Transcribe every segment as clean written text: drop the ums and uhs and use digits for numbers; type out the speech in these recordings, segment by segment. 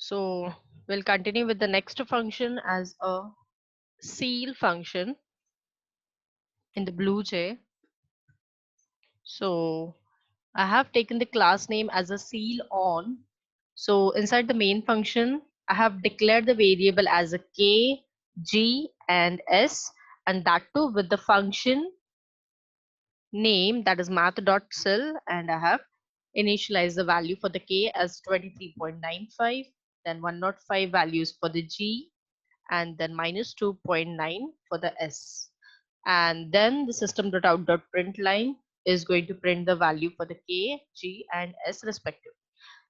So we'll continue with the next function as a CEIL function in the BlueJ. So I have taken the class name as a CEIL on. So inside the main function, I have declared the variable as a k, g, and s, and that too with the function name, that is math.sil, and I have initialized the value for the k as 23.95, then 105 values for the g, and then minus 2.9 for the s. And then the system.out.println is going to print the value for the k, g, and s respectively.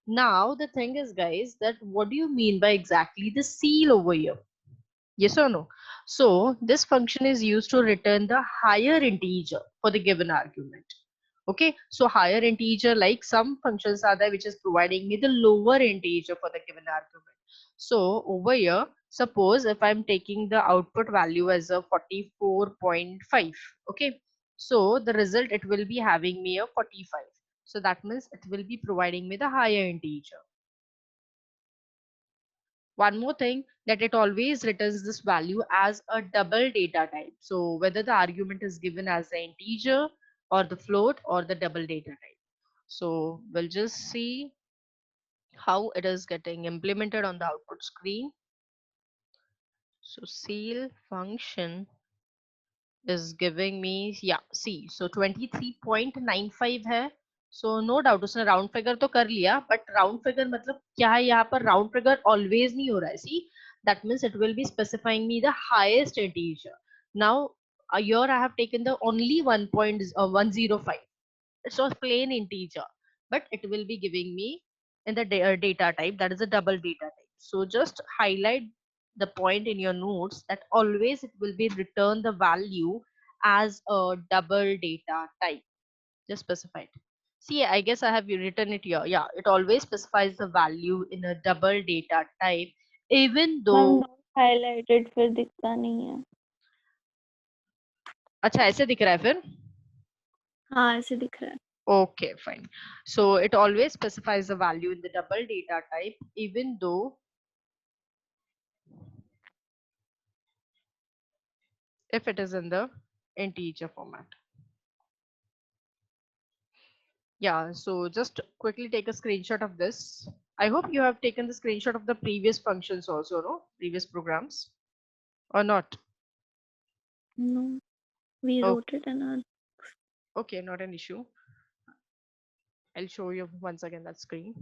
Now the thing is, guys, that what do you mean by exactly the CEIL over here? Yes or no? So this function is used to return the higher integer for the given argument. Okay, so higher integer, like some functions are there which is providing me the lower integer for the given argument. So over here, suppose if I'm taking the output value as a 44.5, okay, so the result, it will be having me a 45. So that means it will be providing me the higher integer. One more thing, that it always returns this value as a double data type. So whether the argument is given as the integer or the float or the double data type. So we'll just see how it is getting implemented on the output screen. So CEIL function is giving me, yeah, see, so 23.95 है. So no doubt उसने round figure तो कर लिया, but round figure मतलब क्या है यहाँ पर? Round figure always नहीं हो रहा है. See, that means it will be specifying me the highest integer. Now here I have taken the only 1.105. It's a plain integer, but it will be giving me in the data type, that is a double data type. So just highlight the point in your notes that always it will be return the value as a double data type. Just specify it. See, I guess I have written it here. Yeah, it always specifies the value in a double data type, even ma'am though. Highlighted फिर दिखता नहीं है. अच्छा ऐसे दिख रहा है फिर? हाँ ऐसे दिख रहा है. Okay, fine. So it always specifies the value in the double data type, even though if it is in the integer format. Yeah, so just quickly take a screenshot of this. I hope you have taken the screenshot of the previous functions also, no? Previous programs or not? No, we Oh, wrote it in our. okay, not an issue. I'll show you once again that screen.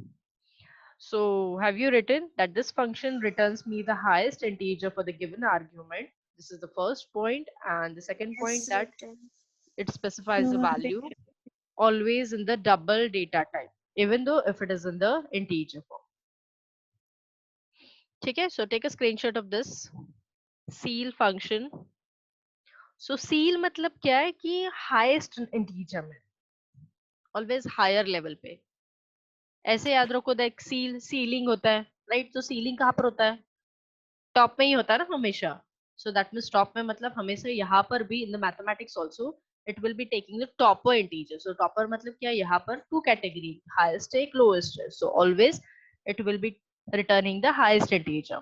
So have you written that this function returns me the highest integer for the given argument? This is the first point, and the second point that it specifies the No, value always in the double data type, even though if it is in the integer form. Okay, so take a screenshot of this CEIL function. So CEIL मतलब क्या है कि highest integer में, always higher level पे. ऐसे याद रखो, that ceiling होता है, राइट? तो सीलिंग कहाँ पर होता है? टॉप में ही होता है ना हमेशा. सो दैट मीन्स टॉप में मतलब हमेशा यहाँ पर भी in the mathematics also it will be taking the topper integer. So topper मतलब क्या? यहाँ पर टू कैटेगरी, हाईएस्ट एक, लोएस्ट है. So always it will B returning the highest integer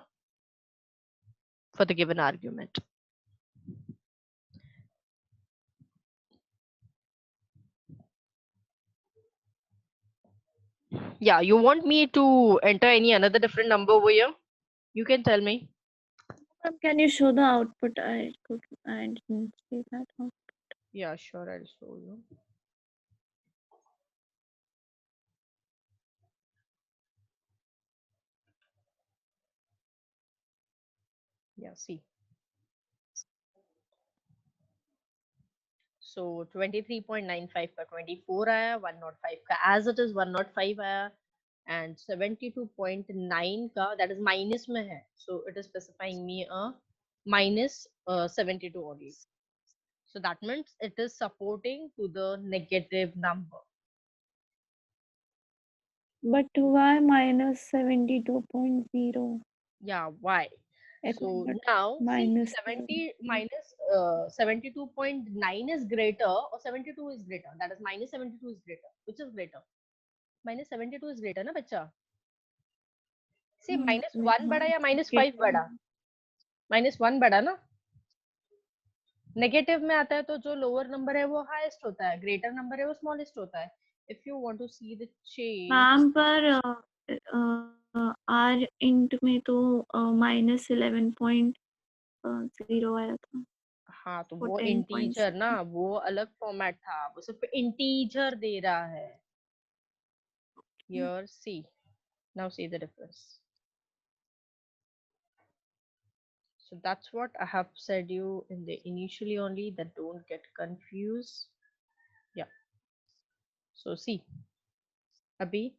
for the given argument. Yeah, you want me to enter any another different number over here? You can tell me. ma'am, can you show the output? I didn't see that one. Yeah, sure, I'll show you. Yeah, see. So 23.95 का 24 आया, 105 का as it is 105 आया, and 72.9 का that is minus में है, so it is specifying me a minus 72 only. So that means it is supporting to the negative number. But why minus 72.0? Yeah, why? So now see, Minus 70 minus 72.9 is greater or 72 is greater, that is minus 72 is greater. Which is greater? Minus 72 is greater ना बच्चा? सी -1 बड़ा या Okay. -5 बड़ा? -1 बड़ा ना। Negative में आता है तो जो लोअर नंबर है वो हाईएस्ट होता है, ग्रेटर नंबर है वो स्मॉलेस्ट होता है. If you want to see the change. Ma'am पर आर इंट में तो -11.0 आया था हाँ तो for वो 10 points. इंटीजर ना, वो अलग फॉर्मेट था, वो सिर्फ इंटीजर दे रहा है. Here see, now see the difference. So that's what I have said you in the initially only, that don't get confused. Yeah. So see, अभी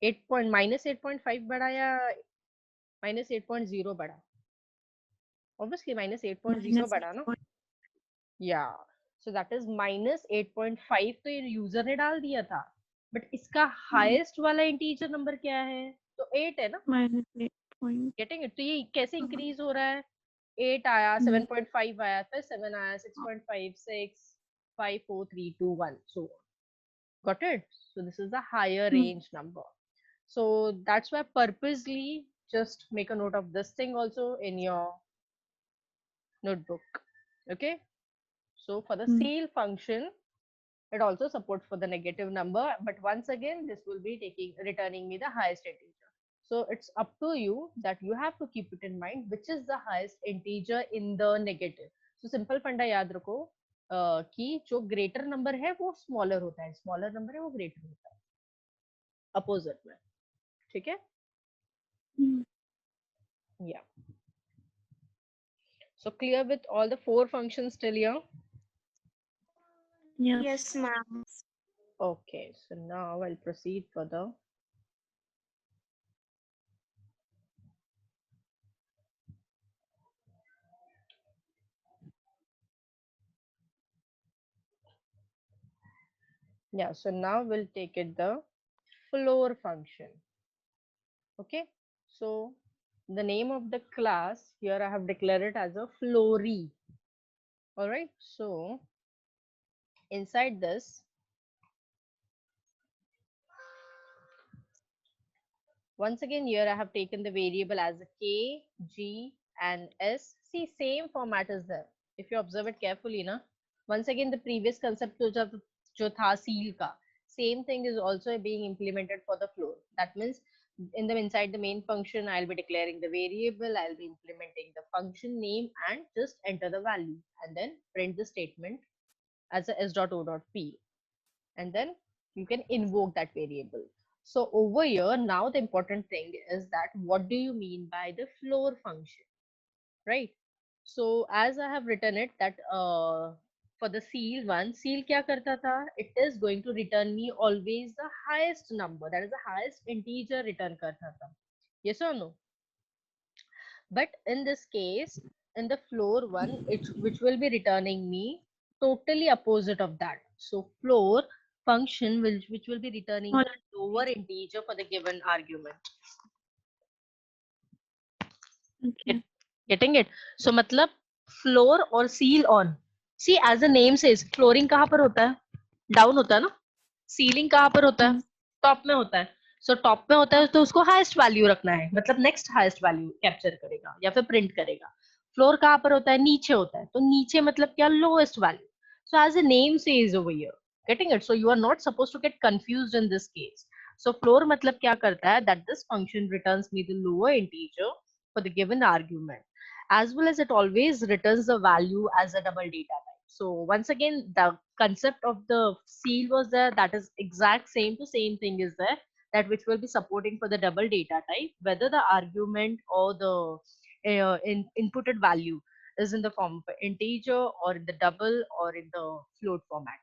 8.5 बड़ा या -8.0 बड़ा? Obviously -8.0 बड़ा ना. -8. Yeah. So that is -8.5 तो ये यूजर ने डाल दिया था, बट इसका हाईएस्ट वाला इंटीजर नंबर क्या है? तो 8 है ना. -8 point. Getting it? तो ये कैसे इंक्रीज हो रहा है? 8 आया, 7.5 आया, फिर 7 आया, 6.5, 6, 5, 4, 3, 2, 1. So got it? So this is the higher range number. So that's why purposely just make a note of this thing also in your notebook. Okay. So for the CEIL function, it also supports for the negative number, but once again, this will be returning me the highest integer. So it's up to you that you have to keep it in mind which is the highest integer in the negative. So simple फंडा याद रखो कि जो greater number है वो smaller होता है, smaller number है वो ग्रेटर होता है, अपोजिट में. ठीक है. Yeah. So clear with all the 4 functions till here? Yes. ma'am. Okay, so now I'll proceed further. Yeah, so now we'll take it the floor function. Okay, so the name of the class here I have declared it as a floory. All right, so inside this, once again here I have taken the variable as a k, g and s. See, same format is there. If you observe it carefully na, once again the previous concept jo tha seal ka, same thing is also being implemented for the floor. That means in the inside the main function I'll be declaring the variable, I'll be implementing the function name and just enter the value and then print the statement as a s.o.p, and then you can invoke that variable. So over here, now the important thing is that what do you mean by the floor function, right? So as I have written it that for the seal one, seal kya karta tha? It is going to return me always the highest number, that is the highest integer return karta tha. Yes or no? But in this case, in the floor one, which will be returning me totally opposite of that. So floor function which will be returning Smaller the lower integer for the given argument. Okay. Getting it? So मतलब floor और seal on. See, as the name says, flooring कहाँ पर होता है? Down होता है ना? Ceiling कहाँ पर होता है? Top में होता है. So top में होता है तो उसको highest value रखना है, मतलब next highest value capture करेगा या फिर print करेगा. Floor कहाँ पर होता है? नीचे होता है. तो नीचे मतलब क्या? Lowest value. So as the name says over here, getting it? So you are not supposed to get confused in this case. So floor मतलब क्या करता है? That this function returns me the lower integer for the given argument, as well as it always returns the value as a double data type. So once again, the concept of the seal was there, that is exact same to same thing is there, that which will be supporting for the double data type, whether the argument or the inputted value is in the form of integer or in the double or in the float format.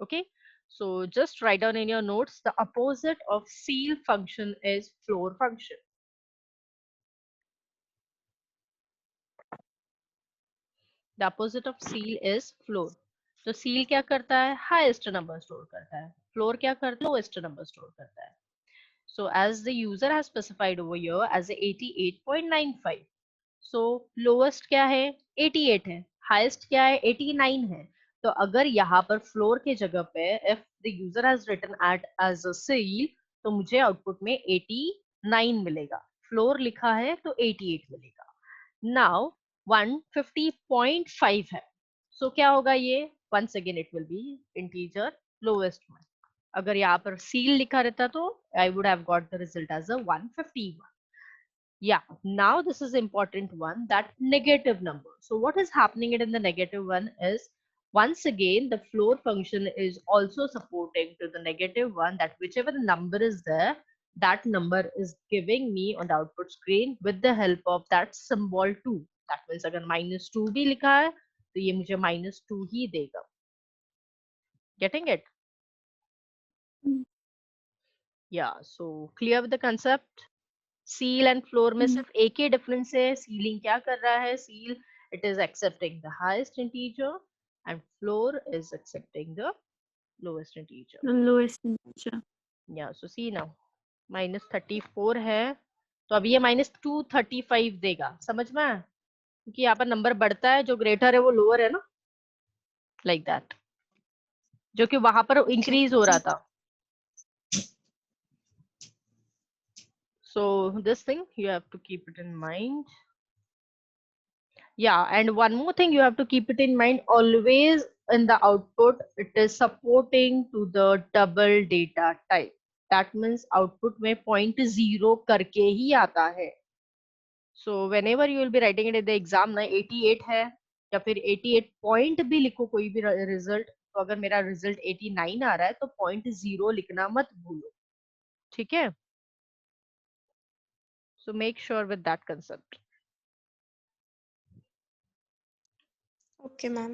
Okay, so just write down in your notes, the opposite of seal function is floor function. The opposite of seal is floor. तो seal क्या करता है? Highest number store करता है. Floor क्या करता है? Lowest number store करता है. So as the user has specified over here as a 88.95. So lowest क्या है? 88 है. Highest क्या है? 89 है. तो अगर यहाँ पर floor के जगह पे if the user has written at as a seal, तो मुझे output में 89 मिलेगा. फ्लोर लिखा है तो 88 मिलेगा। नाउ 150.5 है, सो क्या होगा ये, once again it will be integer lowest one. अगर यहाँ पर सील लिखा रहता तो I would have got the result as a 151. Yeah, now this is important one, that negative number. So what is happening it in the negative one is, once again the floor function is also supporting to the negative one, that whichever the number is there, that number is giving me on the output screen with the help of that symbol 2. That means अगर -2 भी लिखा है तो ये मुझे -2 ही देगा. Getting it? Mm. Yeah, so clear with the concept? Seal and floor में Mm. सिर्फ एक ही डिफरेंस है, सीलिंग क्या कर रहा है, seal it is accepting the highest integer and floor is accepting the lowest integer. The lowest integer. या सो सी now -34 है तो अभी ये -235 देगा, समझ में आया? क्योंकि यहाँ पर नंबर बढ़ता है, जो ग्रेटर है वो लोअर है ना, लाइक दैट, जो कि वहां पर इंक्रीज हो रहा था. So this thing you have to keep it in mind. Yeah, and one more thing you have to keep it in mind, always in the output, it is supporting to the double data type. That means output में point zero करके ही आता है. So whenever you will be writing it in the exam ना 88 है या फिर 88 point भी लिखो कोई भी result, तो अगर मेरा result 89 आ रहा है तो point zero लिखना मत भूलो, ठीक है? So make sure with that concept. Okay, ma'am.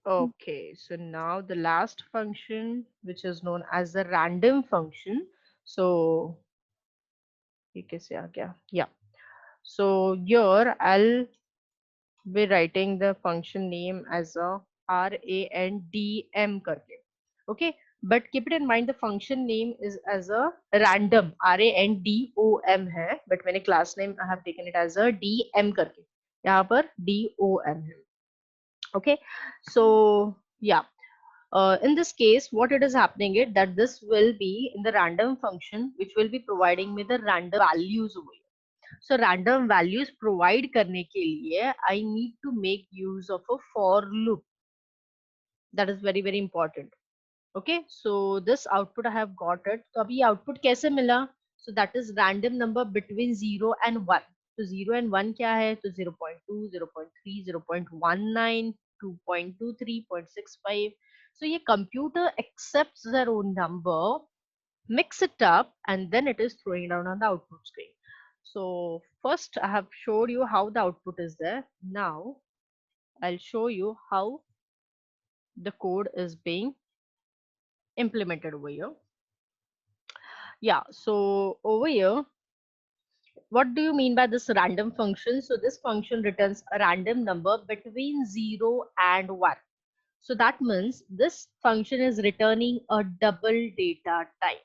Okay, so now the last function, which is known as the random function. So, ये कैसे आ गया? Yeah. So here I'll be writing the function name as a random करके. Okay, but keep it in mind the function name is as a random, random है, but मैंने class name I have taken it as a dm करके. यहाँ पर dom है. Okay, so yeah. In this case, what it is happening is that this will be in the random function, which will be providing me the random values over here. So random values provide करने के लिए I need to make use of a for loop. That is very very important. Okay, so this output I have got it. तो अभी output कैसे मिला? So that is random number between 0 and 1. तो 0 and 1 क्या है? तो 0.2, 0.3, 0.19, 2.23, 0.65. So ये computer accepts their own number, mix it up, and then it is throwing down on the output screen. So first I have showed you how the output is there. Now I'll show you how the code is being implemented over here. Yeah, so over here, what do you mean by this random function? So this function returns a random number between 0 and 1. So that means this function is returning a double data type.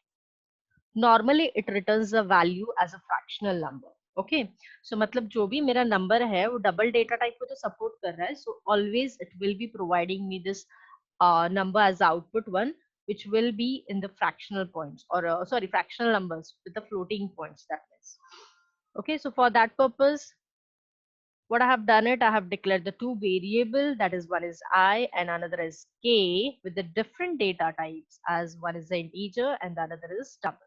Normally it returns the value as a fractional number. Okay, so मतलब जो भी मेरा number है वो double data type को तो support कर रहा है. So always it will be providing me this number as output one, which will be in the fractional points, or sorry, fractional numbers with the floating points, that means. Okay, so for that purpose, what I have done it, I have declared the two variable, that is one is I and another is K, with the different data types, as one is the integer and the other is double.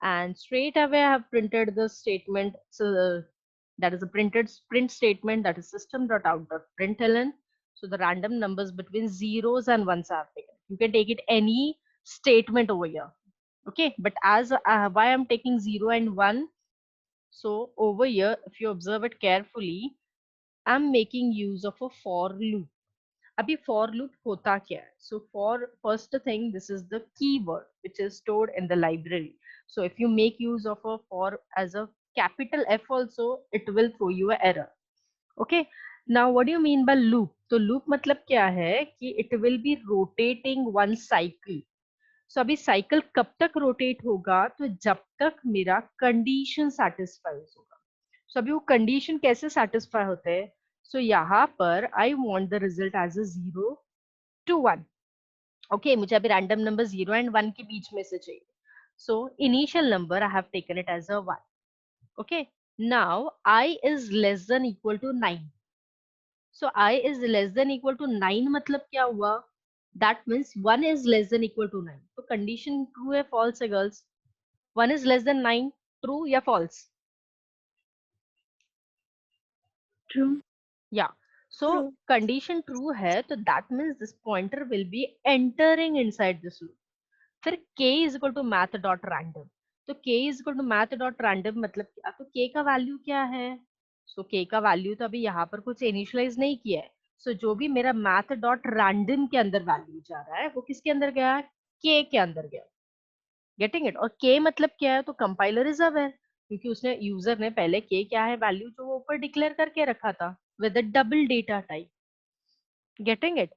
And straight away I have printed the statement. So that is a print statement, that is system.out.println. So the random numbers between zeros and ones I have taken. You can take it any statement over here. Okay, but as why I'm taking 0 and 1, so over here if you observe it carefully, I'm making use of a for loop. अभी for loop होता क्या है? So for first thing, this is the keyword which is stored in the library. So if you make use of a for as a capital F also, it will throw you an error. Okay. Now what do you mean by loop? तो loop मतलब क्या है कि it will be rotating one cycle. So अभी cycle कब तक rotate होगा? तो जब तक मेरा condition satisfies होगा. So अभी वो कंडीशन कैसे सेटिस्फाई होते हैं? सो यहाँ पर I want the result as a 0 to 1. Okay, मुझे अभी रैंडम नंबर 0 and 1 के बीच में से चाहिए. So initial number I have taken it as a 1. Okay, now I is less than equal to 9. So I is less than equal to 9 मतलब क्या हुआ? That means 1 is less than equal to 9. तो condition true है false है girls? 1 is less than 9, true या false? True. Yeah. So True. condition true है तो that means this pointer will be entering inside this loop. फिर k is equal to math dot random. तो k is equal to math dot random मतलब क्या? तो k का value क्या है? सो k का वैल्यू तो अभी यहाँ पर कुछ इनिशियलाइज नहीं किया है. सो जो भी मेरा math dot random के अंदर वैल्यू जा रहा है वो किसके अंदर गया? k के अंदर गया. Getting it? और k मतलब क्या है? तो कंपाइलर इज अवेयर क्योंकि उसने यूजर ने पहले k क्या है वैल्यू जो वो ऊपर डिक्लेयर करके रखा था with a double data type. Getting it?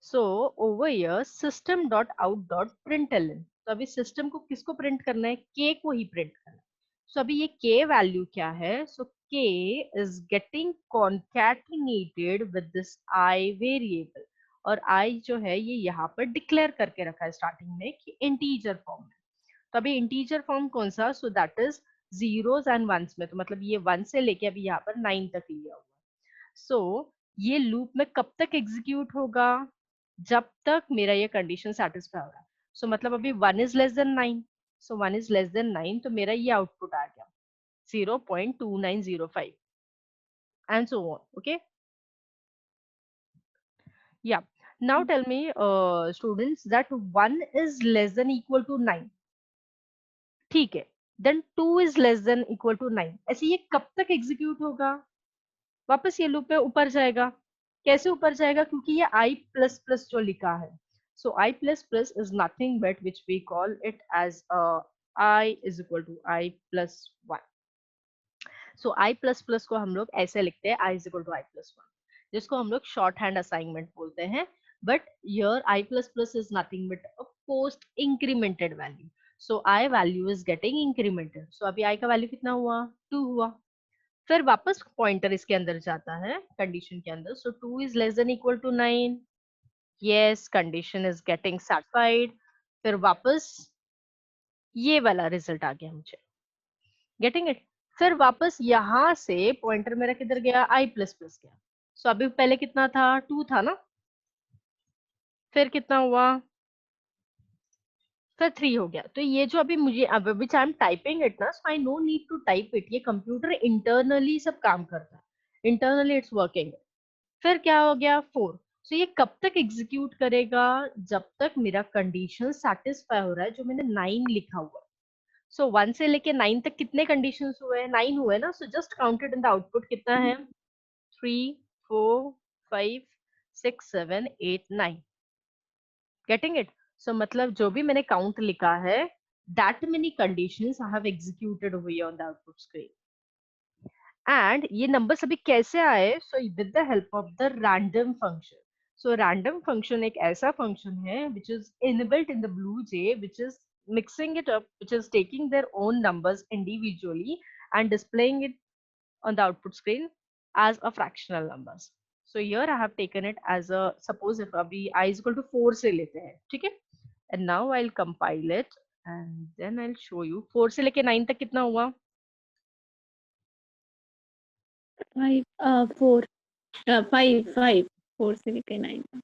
So over here system dot out dot println. तो अभी system को किसको प्रिंट करना है? k को ही प्रिंट करना है. So अभी ये k वैल्यू क्या है? So k is getting concatenated with this I variable. और I जो है ये यहाँ पर डिक्लेयर करके रखा है स्टार्टिंग में कि इंटीजर फॉर्म में. तो अभी इंटीजर फॉर्म कौन सा? So that is zeros and ones में. तो मतलब ये 1 से लेके अभी यहाँ पर 9 तक लिया हुआ. सो ये लूप में कब तक एग्जीक्यूट होगा? जब तक मेरा ये कंडीशन सेटिस्फाई हो रहा है. सो मतलब अभी 1 is less than 9. So 1 is less than 9 तो मेरा ये आउटपुट आ गया 0.2905 and so on. Okay, yeah. Now tell me students that 1 is less than equal to 9. ठीक है, then 2 is less than equal to 9. ऐसे ये कब तक एग्जीक्यूट होगा? वापस ये लूप में ऊपर जाएगा. कैसे ऊपर जाएगा? क्योंकि ये i प्लस प्लस जो लिखा है. So i plus plus is nothing but which we call it as i is equal to i plus 1. So i plus plus को हम लोग ऐसे लिखते हैं i is equal to i plus 1, जिसको हम लोग शॉर्ट हैंड असाइनमेंट बोलते हैं. But your i plus plus is nothing but a post incremented value. So i value is getting incremented. So अभी i का वैल्यू कितना हुआ? 2 हुआ. फिर वापस पॉइंटर इसके अंदर जाता है कंडीशन के अंदर. So 2 is less than equal to 9. Yes, condition is getting satisfied. फिर वापस ये वाला रिजल्ट आ गया मुझे. Getting it? फिर वापस यहाँ से पॉइंटर मेरा किधर गया? i प्लस प्लस गया. सो अभी पहले कितना था? 2 था ना. फिर कितना हुआ? फिर 3 हो गया. तो ये जो अभी मुझे अब which I am typing it ना, so I no need to type it. ये कंप्यूटर इंटरनली सब काम करता है. Internally it's working. फिर क्या हो गया? 4. सो ये कब तक एग्जीक्यूट करेगा? जब तक मेरा कंडीशन सेटिस्फाई हो रहा है जो मैंने 9 लिखा हुआ. सो 1 से लेके 9 तक कितने कंडीशंस हुए? 9 हुए ना. So just counted in the output कितना है? 3 4 5 6 7 8 9. Getting it? सो मतलब जो भी मैंने काउंट लिखा है that many conditions I have executed over here on the output screen. And ये नंबर सभी कैसे आए? So with the help of the random function. So random function एक ऐसा फंक्शन है which is inbuilt in the BlueJ, which is mixing it up, which is taking their own numbers individually and displaying it on the output screen as a fractional numbers. So here I have taken it as a, suppose if अभी I is equal to 4 से लेते हैं, ठीक है? And now I'll compile it and then I'll show you. 4 से लेके 9 तक कितना हुआ? 5 4 5 5 4 से लेके 9 तक.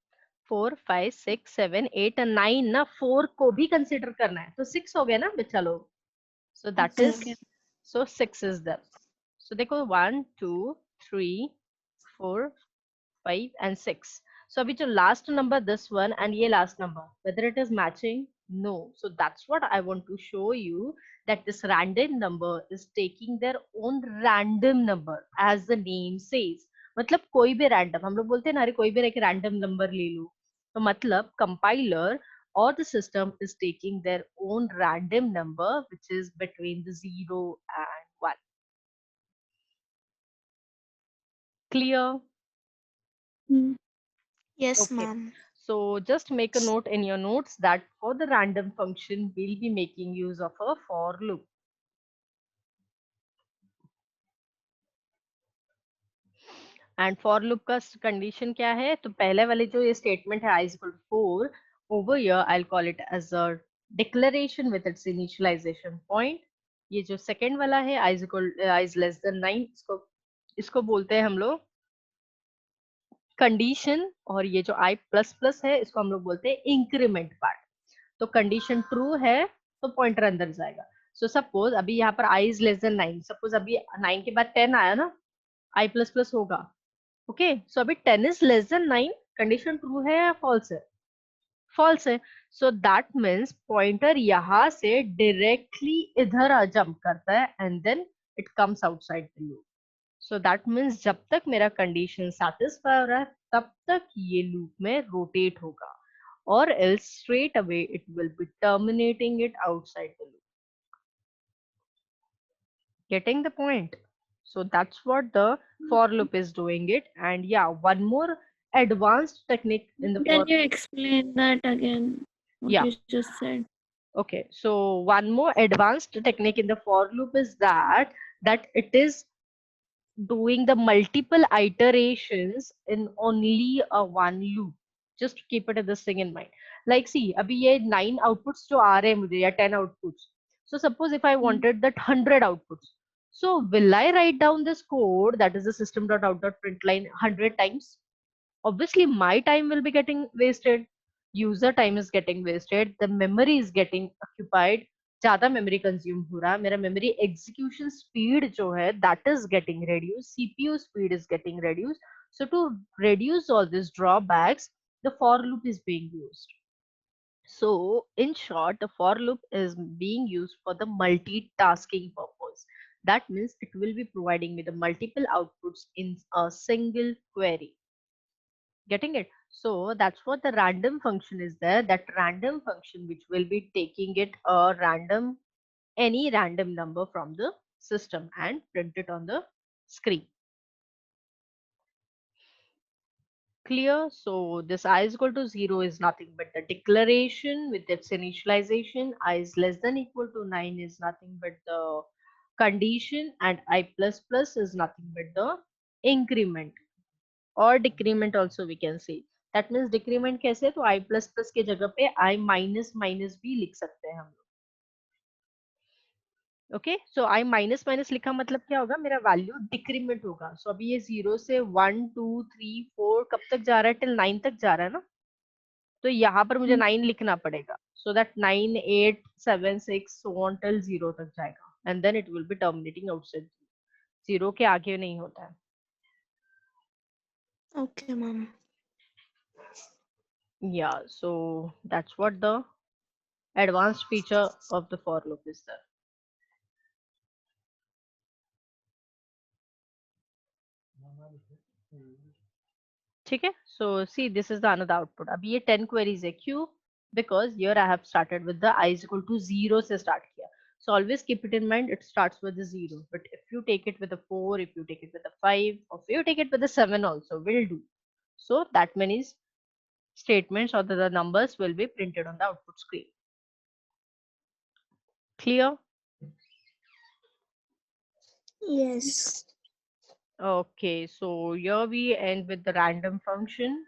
4 5 6 7 8 और 9 ना. 4 को भी कंसिडर करना है तो 6 हो गया ना बच्चा लोग. So that is, Okay. So 6 is that. So देखो 1 2 3 4 5 and 6. So अभी जो last number, this one and ये last number, whether it is matching? No. So that's what I want to show you, that this random number is taking their own random number as the name says. मतलब कोई भी random, हम लोग बोलते हैं ना, अरे कोई भी एक random number ले लो. तो मतलब compiler or the system is taking their own random number which is between the 0 and 1. Clear? Hmm. Yes, Okay. ma'am. So just make a note in your notes that for the random function, we'll be making use of a for loop. And for loop का condition क्या है? तो पहले वाले जो ये statement है I is equal to 4, over here I'll call it as a declaration with its initialization point. ये जो सेकंड वाला है i is less than 9, इसको बोलते हैं हम लोग कंडीशन, और ये जो i प्लस प्लस है इसको हम लोग बोलते हैं इंक्रीमेंट पार्ट। तो कंडीशन ट्रू है तो पॉइंटर अंदर जाएगा। सो सपोज अभी यहाँ पर i is less than 9, suppose अभी 9 के बाद 10 आया ना, i प्लस प्लस होगा। ओके, सो अभी 10 is less than 9, condition true है या फॉल्स है? फॉल्स है। सो दैट मीन्स पॉइंटर यहाँ से डायरेक्टली इधर जंप करता है and then it comes outside the loop. So that means जब तक मेरा कंडीशन सेटिस्फाई हो रहा है तब तक ये लूप में रोटेट होगा, or else straight away it will be terminating it outside the loop. Getting the point? So that's what the for loop is doing it. And yeah, one more advanced technique in the Can for. you explain that again? What Yeah. you just said. Okay. So one more advanced technique in the for loop is that it is doing the multiple iterations in only a one loop. Just keep it this thing in mind. Like see, अभी ये 9 outputs जो आ रहे हैं मुझे, या 10 outputs. So suppose if I wanted that 100 outputs. So will I write down this code, that is the system.out.println 100 times? Obviously my time will be getting wasted, user time is getting wasted, the memory is getting occupied, ज्यादा memory consume हो रहा है, मेरा memory execution speed जो है that is getting reduced, CPU speed is getting reduced. So to reduce all these drawbacks, the for loop is being used. So in short, the for loop is being used for the multitasking purpose. That means it will be providing me the multiple outputs in a single query. Getting it? So that's what the random function is there. That random function which will be taking it a random, any random number from the system and print it on the screen. Clear? So this I is equal to 0 is nothing but the declaration with its initialization. I is less than equal to 9 is nothing but the condition, and I plus plus is nothing but the increment. और decrement also we can say. That means decrement कैसे, तो आई plus plus के जगह पे आई minus minus भी लिख सकते हैं हम लोग। ओके, सो आई माइनस माइनस लिखा मतलब क्या होगा, मेरा वैल्यू डिक्रीमेंट होगा। सो अभी ये 0 से 1 2 3 4 कब तक जा रहा है, टिल 9 तक जा रहा है ना, तो यहाँ पर मुझे 9 लिखना पड़ेगा। So that 9 8 7 6 so on till 0 तक जाएगा and then it will be terminating outside. 0 के आगे नहीं होता है। Okay, ma'am. Yeah, so that's what the advanced feature of the for loop is there. ठीक है, so see this is the another output. अभी ये 10 queries है, क्यों? Because here I have started with the I is equal to 0 से start किया. So always keep it in mind, it starts with the 0. But if you take it with a 4, if you take it with a 5, or if you take it with a 7 also will do. So that many statements or the numbers will be printed on the output screen. Clear? Yes. Okay, so here we end with the random function.